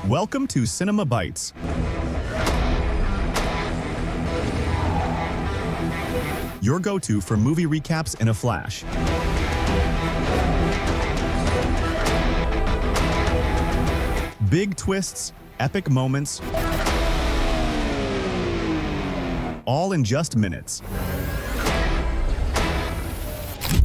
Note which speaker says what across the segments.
Speaker 1: Welcome to Cinema Bites. Your go-to for movie recaps in a flash. Big twists, epic moments, all in just minutes.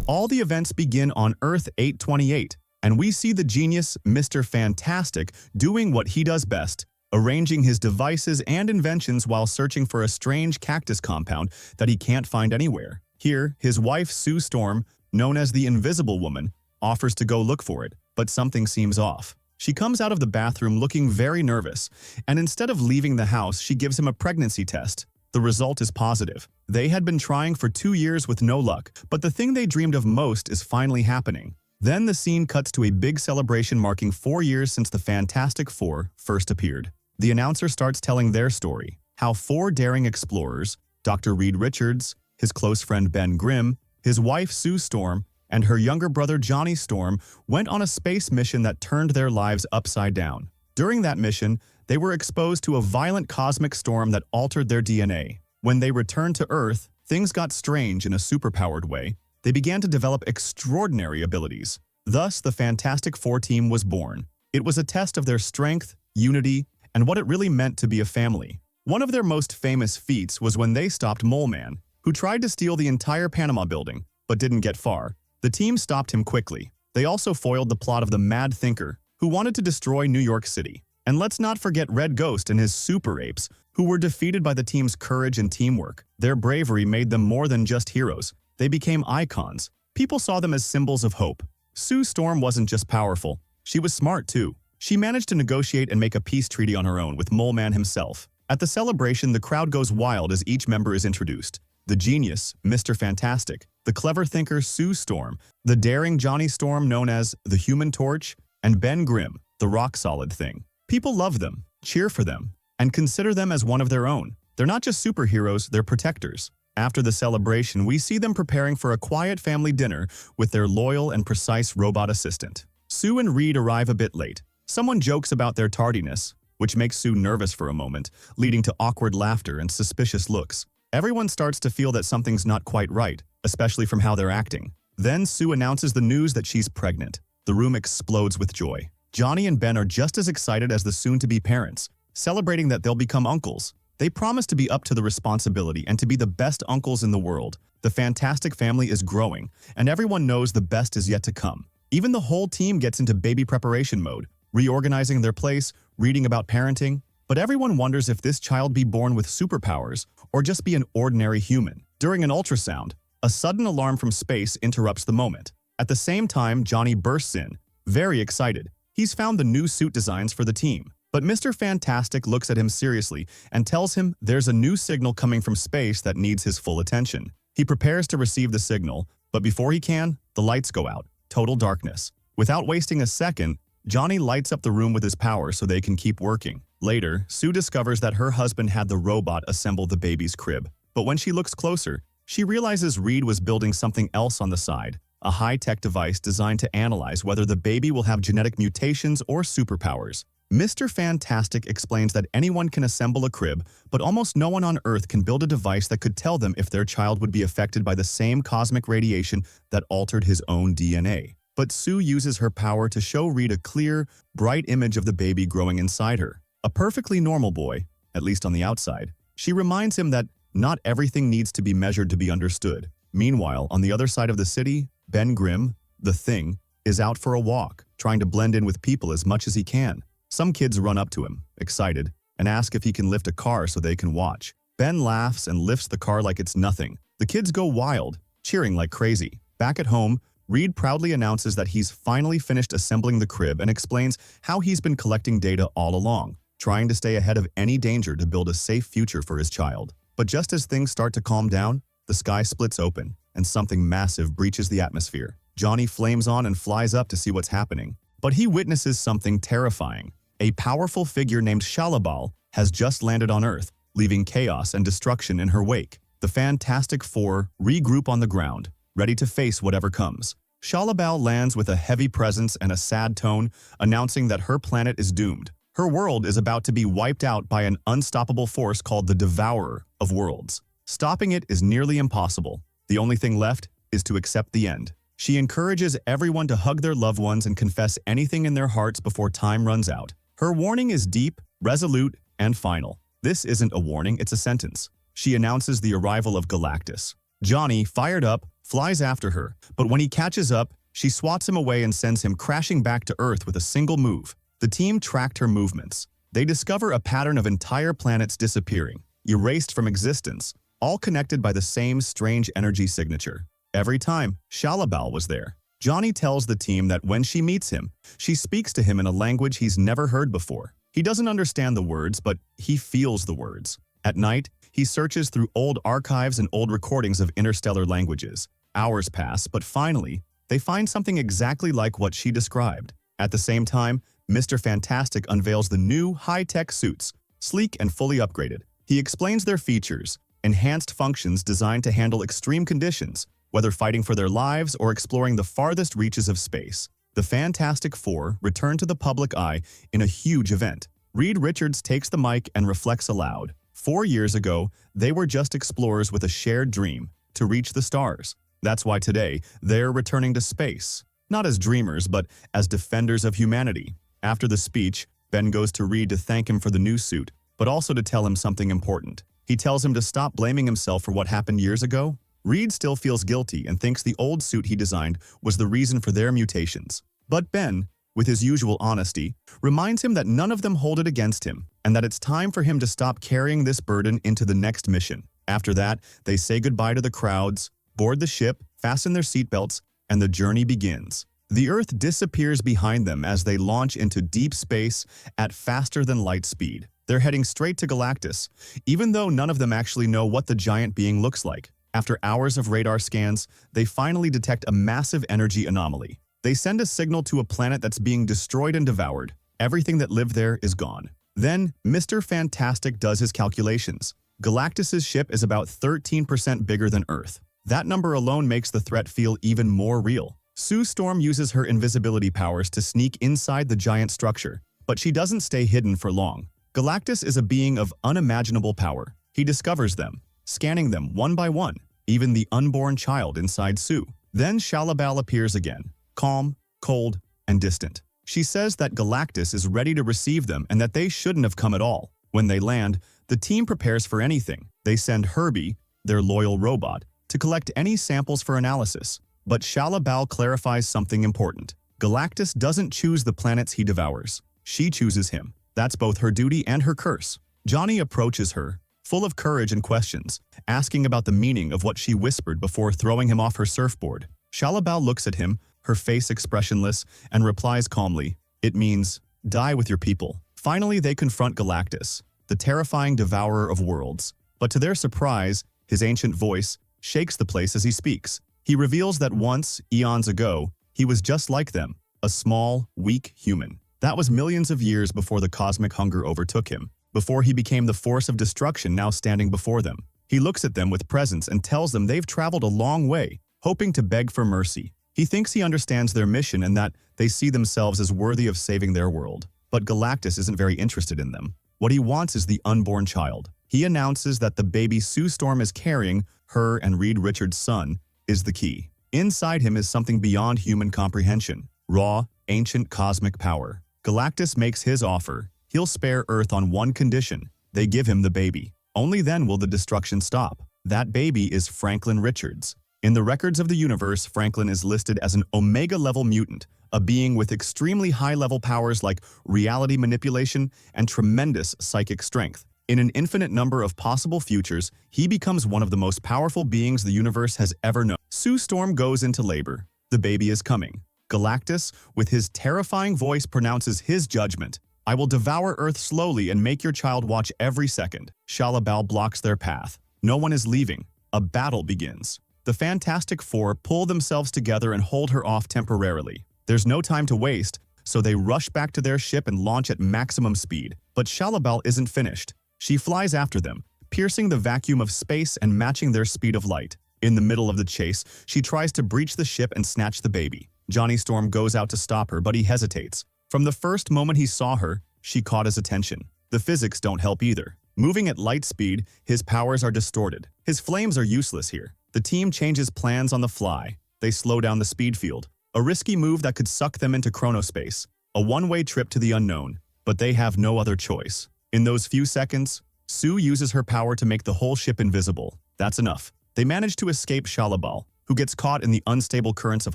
Speaker 1: All the events begin on Earth 828, and we see the genius Mr. Fantastic doing what he does best, arranging his devices and inventions while searching for a strange cactus compound that he can't find anywhere. Here, his wife Sue Storm, known as the Invisible Woman, offers to go look for it, but something seems off. She comes out of the bathroom looking very nervous, and instead of leaving the house, she gives him a pregnancy test. The result is positive. They had been trying for 2 years with no luck, but the thing they dreamed of most is finally happening. Then the scene cuts to a big celebration marking 4 years since the Fantastic Four first appeared. The announcer starts telling their story, how 4 daring explorers, Dr. Reed Richards, his close friend Ben Grimm, his wife Sue Storm, and her younger brother Johnny Storm went on a space mission that turned their lives upside down. During that mission, they were exposed to a violent cosmic storm that altered their DNA. When they returned to Earth, things got strange in a superpowered way. They began to develop extraordinary abilities. Thus, the Fantastic Four team was born. It was a test of their strength, unity, and what it really meant to be a family. One of their most famous feats was when they stopped Mole Man, who tried to steal the entire Panama building, but didn't get far. The team stopped him quickly. They also foiled the plot of the Mad Thinker, who wanted to destroy New York City. And let's not forget Red Ghost and his super apes, who were defeated by the team's courage and teamwork. Their bravery made them more than just heroes. They became icons. People saw them as symbols of hope. Sue Storm wasn't just powerful. She was smart, too. She managed to negotiate and make a peace treaty on her own with Mole Man himself. At the celebration, the crowd goes wild as each member is introduced. The genius, Mr. Fantastic, the clever thinker Sue Storm, the daring Johnny Storm known as the Human Torch, and Ben Grimm, the rock-solid thing. People love them, cheer for them, and consider them as one of their own. They're not just superheroes, they're protectors. After the celebration, we see them preparing for a quiet family dinner with their loyal and precise robot assistant. Sue and Reed arrive a bit late. Someone jokes about their tardiness, which makes Sue nervous for a moment, leading to awkward laughter and suspicious looks. Everyone starts to feel that something's not quite right, especially from how they're acting. Then Sue announces the news that she's pregnant. The room explodes with joy. Johnny and Ben are just as excited as the soon-to-be parents, celebrating that they'll become uncles. They promise to be up to the responsibility and to be the best uncles in the world. The Fantastic family is growing, and everyone knows the best is yet to come. Even the whole team gets into baby preparation mode, reorganizing their place, reading about parenting. But everyone wonders if this child be born with superpowers or just be an ordinary human. During an ultrasound, a sudden alarm from space interrupts the moment. At the same time, Johnny bursts in, very excited. He's found the new suit designs for the team. But Mr. Fantastic looks at him seriously and tells him there's a new signal coming from space that needs his full attention. He prepares to receive the signal, but before he can, the lights go out. Total darkness. Without wasting a second, Johnny lights up the room with his power so they can keep working. Later, Sue discovers that her husband had the robot assemble the baby's crib. But when she looks closer, she realizes Reed was building something else on the side, a high-tech device designed to analyze whether the baby will have genetic mutations or superpowers. Mr. Fantastic explains that anyone can assemble a crib, but almost no one on Earth can build a device that could tell them if their child would be affected by the same cosmic radiation that altered his own DNA. But Sue uses her power to show Reed a clear, bright image of the baby growing inside her. A perfectly normal boy, at least on the outside. She reminds him that not everything needs to be measured to be understood. Meanwhile, on the other side of the city, Ben Grimm, the Thing, is out for a walk, trying to blend in with people as much as he can. Some kids run up to him, excited, and ask if he can lift a car so they can watch. Ben laughs and lifts the car like it's nothing. The kids go wild, cheering like crazy. Back at home, Reed proudly announces that he's finally finished assembling the crib and explains how he's been collecting data all along, trying to stay ahead of any danger to build a safe future for his child. But just as things start to calm down, the sky splits open, and something massive breaches the atmosphere. Johnny flames on and flies up to see what's happening. But he witnesses something terrifying. A powerful figure named Shalabal has just landed on Earth, leaving chaos and destruction in her wake. The Fantastic Four regroup on the ground, ready to face whatever comes. Shalabal lands with a heavy presence and a sad tone, announcing that her planet is doomed. Her world is about to be wiped out by an unstoppable force called the Devourer of Worlds. Stopping it is nearly impossible. The only thing left is to accept the end. She encourages everyone to hug their loved ones and confess anything in their hearts before time runs out. Her warning is deep, resolute, and final. This isn't a warning, it's a sentence. She announces the arrival of Galactus. Johnny, fired up, flies after her, but when he catches up, she swats him away and sends him crashing back to Earth with a single move. The team tracked her movements. They discover a pattern of entire planets disappearing, erased from existence, all connected by the same strange energy signature. Every time, Shalabal was there. Johnny tells the team that when she meets him, she speaks to him in a language he's never heard before. He doesn't understand the words, but he feels the words. At night, he searches through old archives and old recordings of interstellar languages. Hours pass, but finally, they find something exactly like what she described. At the same time, Mr. Fantastic unveils the new high-tech suits, sleek and fully upgraded. He explains their features, enhanced functions designed to handle extreme conditions, whether fighting for their lives or exploring the farthest reaches of space. The Fantastic Four return to the public eye in a huge event. Reed Richards takes the mic and reflects aloud. 4 years ago, they were just explorers with a shared dream, to reach the stars. That's why today, they're returning to space. Not as dreamers, but as defenders of humanity. After the speech, Ben goes to Reed to thank him for the new suit, but also to tell him something important. He tells him to stop blaming himself for what happened years ago. Reed still feels guilty and thinks the old suit he designed was the reason for their mutations. But Ben, with his usual honesty, reminds him that none of them hold it against him, and that it's time for him to stop carrying this burden into the next mission. After that, they say goodbye to the crowds, board the ship, fasten their seatbelts, and the journey begins. The Earth disappears behind them as they launch into deep space at faster-than-light speed. They're heading straight to Galactus, even though none of them actually know what the giant being looks like. After hours of radar scans, they finally detect a massive energy anomaly. They send a signal to a planet that's being destroyed and devoured. Everything that lived there is gone. Then, Mr. Fantastic does his calculations. Galactus's ship is about 13% bigger than Earth. That number alone makes the threat feel even more real. Sue Storm uses her invisibility powers to sneak inside the giant structure, but she doesn't stay hidden for long. Galactus is a being of unimaginable power. He discovers them, scanning them one by one, even the unborn child inside Sue. Then Shalabal appears again, calm, cold, and distant. She says that Galactus is ready to receive them and that they shouldn't have come at all. When they land, the team prepares for anything. They send Herbie, their loyal robot, to collect any samples for analysis. But Shalabal clarifies something important. Galactus doesn't choose the planets he devours. She chooses him. That's both her duty and her curse. Johnny approaches her, full of courage and questions, asking about the meaning of what she whispered before throwing him off her surfboard. Shalabal looks at him, her face expressionless, and replies calmly, "It means, die with your people." Finally, they confront Galactus, the terrifying devourer of worlds. But to their surprise, his ancient voice shakes the place as he speaks. He reveals that once, eons ago, he was just like them, a small, weak human. That was millions of years before the cosmic hunger overtook him, before he became the force of destruction now standing before them. He looks at them with presence and tells them they've traveled a long way, hoping to beg for mercy. He thinks he understands their mission and that they see themselves as worthy of saving their world. But Galactus isn't very interested in them. What he wants is the unborn child. He announces that the baby Sue Storm is carrying, her and Reed Richards' son, is the key. Inside him is something beyond human comprehension, raw, ancient cosmic power. Galactus makes his offer. He'll spare Earth on one condition. They give him the baby. Only then will the destruction stop. That baby is Franklin Richards. In the records of the universe, Franklin is listed as an Omega-level mutant, a being with extremely high-level powers like reality manipulation and tremendous psychic strength. In an infinite number of possible futures, he becomes one of the most powerful beings the universe has ever known. Sue Storm goes into labor. The baby is coming. Galactus, with his terrifying voice, pronounces his judgment. "I will devour Earth slowly and make your child watch every second." Shalabal blocks their path. No one is leaving. A battle begins. The Fantastic Four pull themselves together and hold her off temporarily. There's no time to waste, so they rush back to their ship and launch at maximum speed. But Shalabal isn't finished. She flies after them, piercing the vacuum of space and matching their speed of light. In the middle of the chase, she tries to breach the ship and snatch the baby. Johnny Storm goes out to stop her, but he hesitates. From the first moment he saw her, she caught his attention. The physics don't help either. Moving at light speed, his powers are distorted. His flames are useless here. The team changes plans on the fly. They slow down the speed field. A risky move that could suck them into chronospace. A one-way trip to the unknown. But they have no other choice. In those few seconds, Sue uses her power to make the whole ship invisible. That's enough. They manage to escape Shalabal, who gets caught in the unstable currents of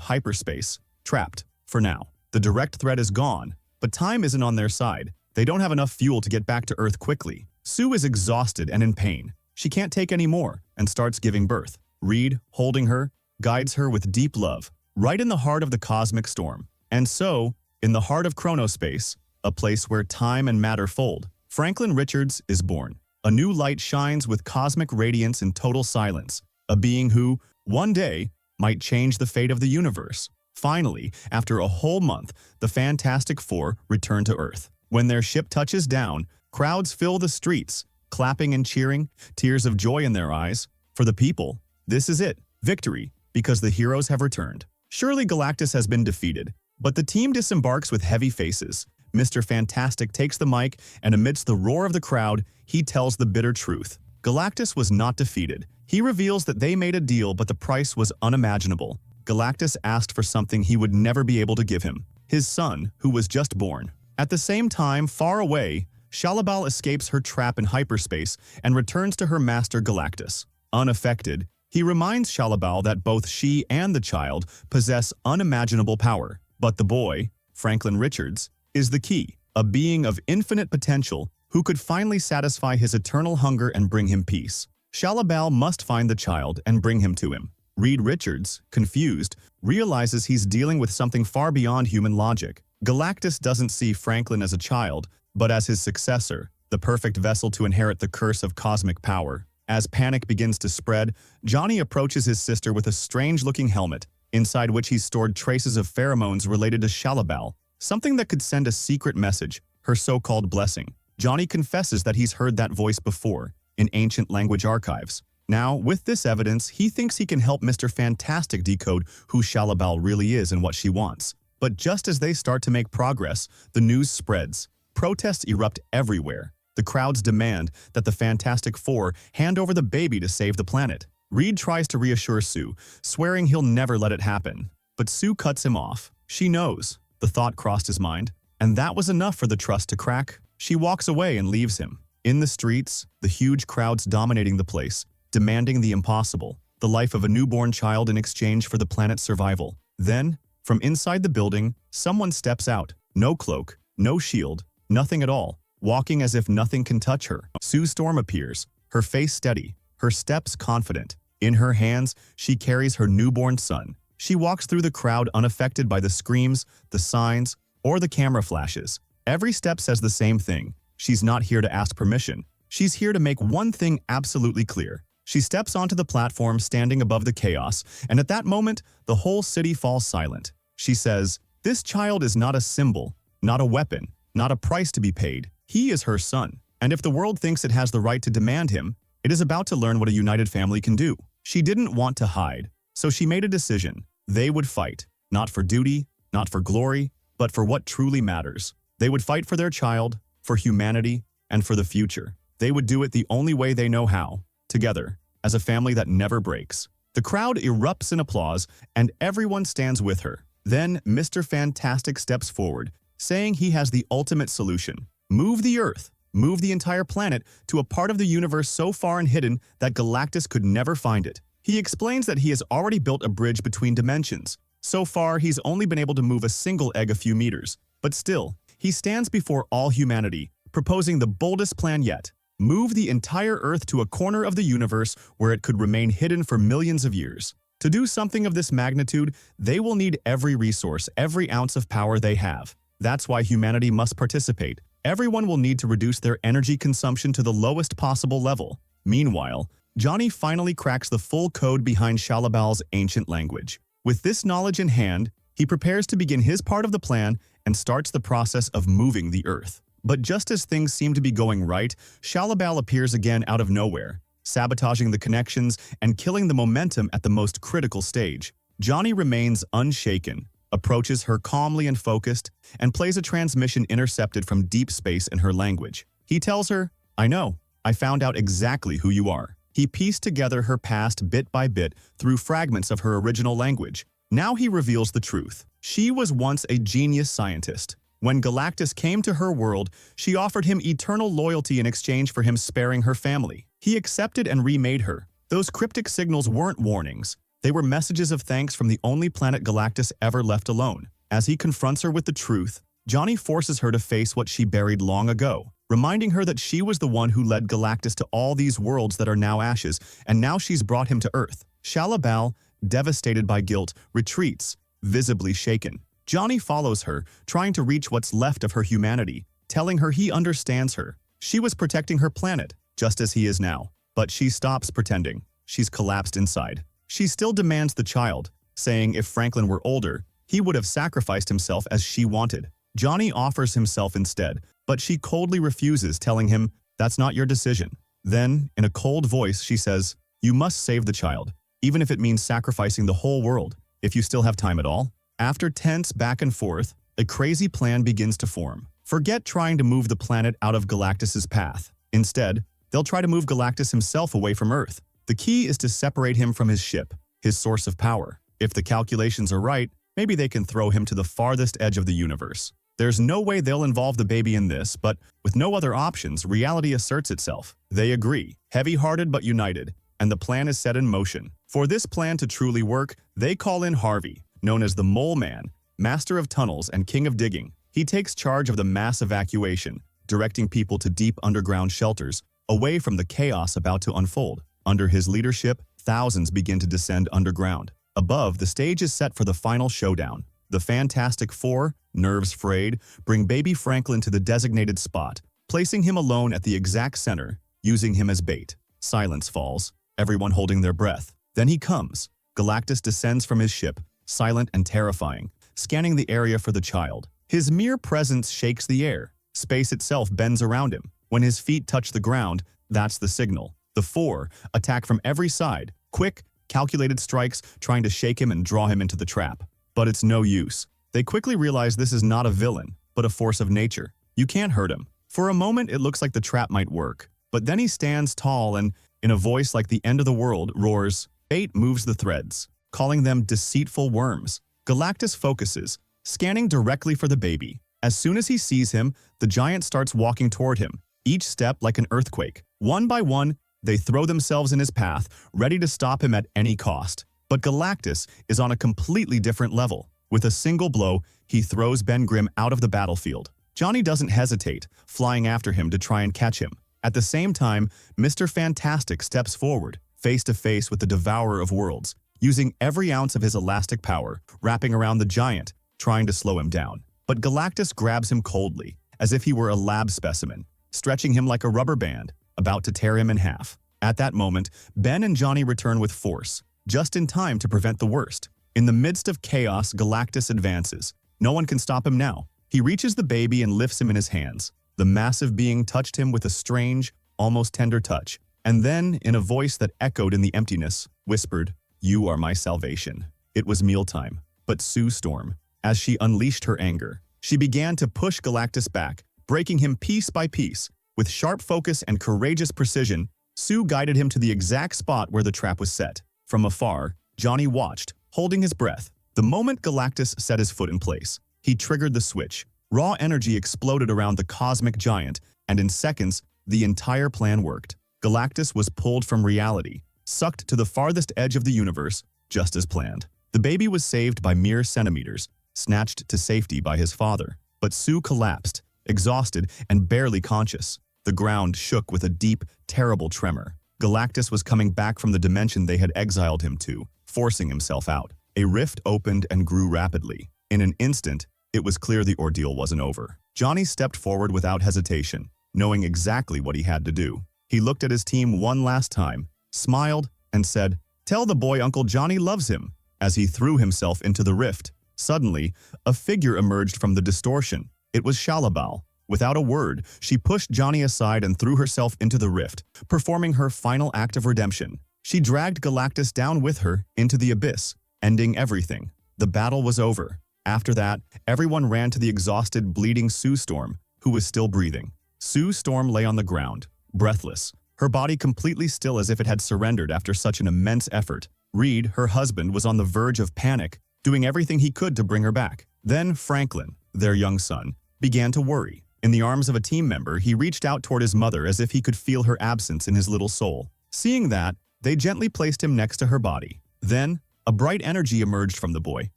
Speaker 1: hyperspace. Trapped, for now. The direct threat is gone, but time isn't on their side. They don't have enough fuel to get back to Earth quickly. Sue is exhausted and in pain. She can't take any more and starts giving birth. Reed, holding her, guides her with deep love, right in the heart of the cosmic storm. And so, in the heart of chronospace, a place where time and matter fold, Franklin Richards is born. A new light shines with cosmic radiance in total silence. A being who, one day, might change the fate of the universe. Finally, after a whole month, the Fantastic Four return to Earth. When their ship touches down, crowds fill the streets, clapping and cheering, tears of joy in their eyes. For the people, this is it, victory, because the heroes have returned. Surely Galactus has been defeated, but the team disembarks with heavy faces. Mr. Fantastic takes the mic, and amidst the roar of the crowd, he tells the bitter truth. Galactus was not defeated. He reveals that they made a deal, but the price was unimaginable. Galactus asked for something he would never be able to give him. His son, who was just born. At the same time, far away, Shalabal escapes her trap in hyperspace and returns to her master Galactus. Unaffected, he reminds Shalabal that both she and the child possess unimaginable power. But the boy, Franklin Richards, is the key, a being of infinite potential who could finally satisfy his eternal hunger and bring him peace. Shalabal must find the child and bring him to him. Reed Richards, confused, realizes he's dealing with something far beyond human logic. Galactus doesn't see Franklin as a child, but as his successor, the perfect vessel to inherit the curse of cosmic power. As panic begins to spread, Johnny approaches his sister with a strange-looking helmet, inside which he stored traces of pheromones related to Shalabal, something that could send a secret message, her so-called blessing. Johnny confesses that he's heard that voice before, in ancient language archives. Now, with this evidence, he thinks he can help Mr. Fantastic decode who Shalabal really is and what she wants. But just as they start to make progress, the news spreads. Protests erupt everywhere. The crowds demand that the Fantastic Four hand over the baby to save the planet. Reed tries to reassure Sue, swearing he'll never let it happen. But Sue cuts him off. She knows. The thought crossed his mind. And that was enough for the trust to crack. She walks away and leaves him. In the streets, the huge crowds dominating the place, demanding the impossible, the life of a newborn child in exchange for the planet's survival. Then, from inside the building, someone steps out. No cloak, no shield, nothing at all, walking as if nothing can touch her. Sue Storm appears, her face steady, her steps confident. In her hands, she carries her newborn son. She walks through the crowd unaffected by the screams, the signs, or the camera flashes. Every step says the same thing. She's not here to ask permission. She's here to make one thing absolutely clear. She steps onto the platform standing above the chaos, and at that moment, the whole city falls silent. She says, "This child is not a symbol, not a weapon, not a price to be paid. He is her son, and if the world thinks it has the right to demand him, it is about to learn what a united family can do." She didn't want to hide, so she made a decision. They would fight, not for duty, not for glory, but for what truly matters. They would fight for their child, for humanity, and for the future. They would do it the only way they know how. Together, as a family that never breaks. The crowd erupts in applause, and everyone stands with her. Then Mr. Fantastic steps forward, saying he has the ultimate solution. Move the Earth, move the entire planet to a part of the universe so far and hidden that Galactus could never find it. He explains that he has already built a bridge between dimensions. So far, he's only been able to move a single egg a few meters. But still, he stands before all humanity, proposing the boldest plan yet. Move the entire Earth to a corner of the universe where it could remain hidden for millions of years. To do something of this magnitude, they will need every resource, every ounce of power they have. That's why humanity must participate. Everyone will need to reduce their energy consumption to the lowest possible level. Meanwhile, Johnny finally cracks the full code behind Shalabal's ancient language. With this knowledge in hand, he prepares to begin his part of the plan and starts the process of moving the Earth. But just as things seem to be going right, Shalabal appears again out of nowhere, sabotaging the connections and killing the momentum at the most critical stage. Johnny remains unshaken, approaches her calmly and focused, and plays a transmission intercepted from deep space in her language. He tells her, "I know. I found out exactly who you are." He pieced together her past bit by bit through fragments of her original language. Now he reveals the truth. She was once a genius scientist. When Galactus came to her world, she offered him eternal loyalty in exchange for him sparing her family. He accepted and remade her. Those cryptic signals weren't warnings. They were messages of thanks from the only planet Galactus ever left alone. As he confronts her with the truth, Johnny forces her to face what she buried long ago, reminding her that she was the one who led Galactus to all these worlds that are now ashes, and now she's brought him to Earth. Shalabal, devastated by guilt, retreats, visibly shaken. Johnny follows her, trying to reach what's left of her humanity, telling her he understands her. She was protecting her planet, just as he is now. But she stops pretending. She's collapsed inside. She still demands the child, saying if Franklin were older, he would have sacrificed himself as she wanted. Johnny offers himself instead, but she coldly refuses, telling him, "That's not your decision." Then, in a cold voice, she says, "You must save the child, even if it means sacrificing the whole world, if you still have time at all." After tense back and forth, a crazy plan begins to form. Forget trying to move the planet out of Galactus's path. Instead, they'll try to move Galactus himself away from Earth. The key is to separate him from his ship, his source of power. If the calculations are right, maybe they can throw him to the farthest edge of the universe. There's no way they'll involve the baby in this, but with no other options, reality asserts itself. They agree, heavy-hearted but united, and the plan is set in motion. For this plan to truly work, they call in Harvey, known as the Mole Man, master of tunnels and king of digging. He takes charge of the mass evacuation, directing people to deep underground shelters, away from the chaos about to unfold. Under his leadership, thousands begin to descend underground. Above, the stage is set for the final showdown. The Fantastic Four, nerves frayed, bring baby Franklin to the designated spot, placing him alone at the exact center, using him as bait. Silence falls, everyone holding their breath. Then he comes. Galactus descends from his ship, silent and terrifying, scanning the area for the child. His mere presence shakes the air. Space itself bends around him. When his feet touch the ground, that's the signal. The Four attack from every side, quick, calculated strikes trying to shake him and draw him into the trap. But it's no use. They quickly realize this is not a villain, but a force of nature. You can't hurt him. For a moment, it looks like the trap might work. But then he stands tall and, in a voice like the end of the world, roars, "Fate moves the threads," calling them deceitful worms. Galactus focuses, scanning directly for the baby. As soon as he sees him, the giant starts walking toward him, each step like an earthquake. One by one, they throw themselves in his path, ready to stop him at any cost. But Galactus is on a completely different level. With a single blow, he throws Ben Grimm out of the battlefield. Johnny doesn't hesitate, flying after him to try and catch him. At the same time, Mr. Fantastic steps forward, face to face with the Devourer of Worlds, using every ounce of his elastic power, wrapping around the giant, trying to slow him down. But Galactus grabs him coldly, as if he were a lab specimen, stretching him like a rubber band, about to tear him in half. At that moment, Ben and Johnny return with force, just in time to prevent the worst. In the midst of chaos, Galactus advances. No one can stop him now. He reaches the baby and lifts him in his hands. The massive being touched him with a strange, almost tender touch, and then, in a voice that echoed in the emptiness, whispered, "You are my salvation." It was mealtime, but Sue stormed. As she unleashed her anger, she began to push Galactus back, breaking him piece by piece. With sharp focus and courageous precision, Sue guided him to the exact spot where the trap was set. From afar, Johnny watched, holding his breath. The moment Galactus set his foot in place, he triggered the switch. Raw energy exploded around the cosmic giant, and in seconds, the entire plan worked. Galactus was pulled from reality, sucked to the farthest edge of the universe, just as planned. The baby was saved by mere centimeters, snatched to safety by his father. But Sue collapsed, exhausted and barely conscious. The ground shook with a deep, terrible tremor. Galactus was coming back from the dimension they had exiled him to, forcing himself out. A rift opened and grew rapidly. In an instant, it was clear the ordeal wasn't over. Johnny stepped forward without hesitation, knowing exactly what he had to do. He looked at his team one last time, smiled, and said, "Tell the boy Uncle Johnny loves him," as he threw himself into the rift. Suddenly, a figure emerged from the distortion. It was Shalabal. Without a word, she pushed Johnny aside and threw herself into the rift, performing her final act of redemption. She dragged Galactus down with her into the abyss, ending everything. The battle was over. After that, everyone ran to the exhausted, bleeding Sue Storm, who was still breathing. Sue Storm lay on the ground, breathless, her body completely still as if it had surrendered after such an immense effort. Reed, her husband, was on the verge of panic, doing everything he could to bring her back. Then Franklin, their young son, began to worry. In the arms of a team member, he reached out toward his mother as if he could feel her absence in his little soul. Seeing that, they gently placed him next to her body. Then, a bright energy emerged from the boy.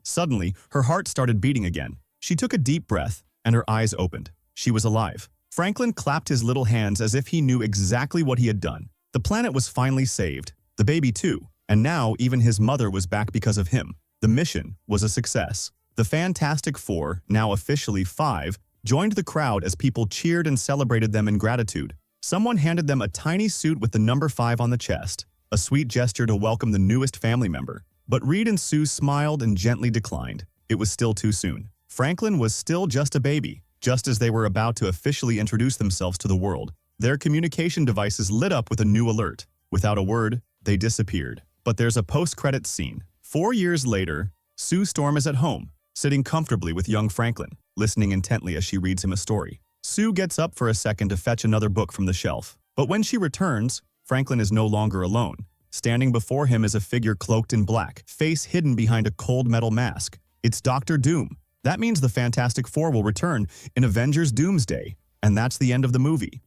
Speaker 1: Suddenly, her heart started beating again. She took a deep breath, and her eyes opened. She was alive. Franklin clapped his little hands as if he knew exactly what he had done. The planet was finally saved, the baby too, and now even his mother was back because of him. The mission was a success. The Fantastic Four, now officially 5, joined the crowd as people cheered and celebrated them in gratitude. Someone handed them a tiny suit with the number 5 on the chest, a sweet gesture to welcome the newest family member. But Reed and Sue smiled and gently declined. It was still too soon. Franklin was still just a baby. Just as they were about to officially introduce themselves to the world, their communication devices lit up with a new alert. Without a word, they disappeared. But there's a post-credits scene. 4 years later, Sue Storm is at home, sitting comfortably with young Franklin, listening intently as she reads him a story. Sue gets up for a second to fetch another book from the shelf. But when she returns, Franklin is no longer alone. Standing before him is a figure cloaked in black, face hidden behind a cold metal mask. It's Dr. Doom. That means the Fantastic Four will return in Avengers Doomsday, and that's the end of the movie.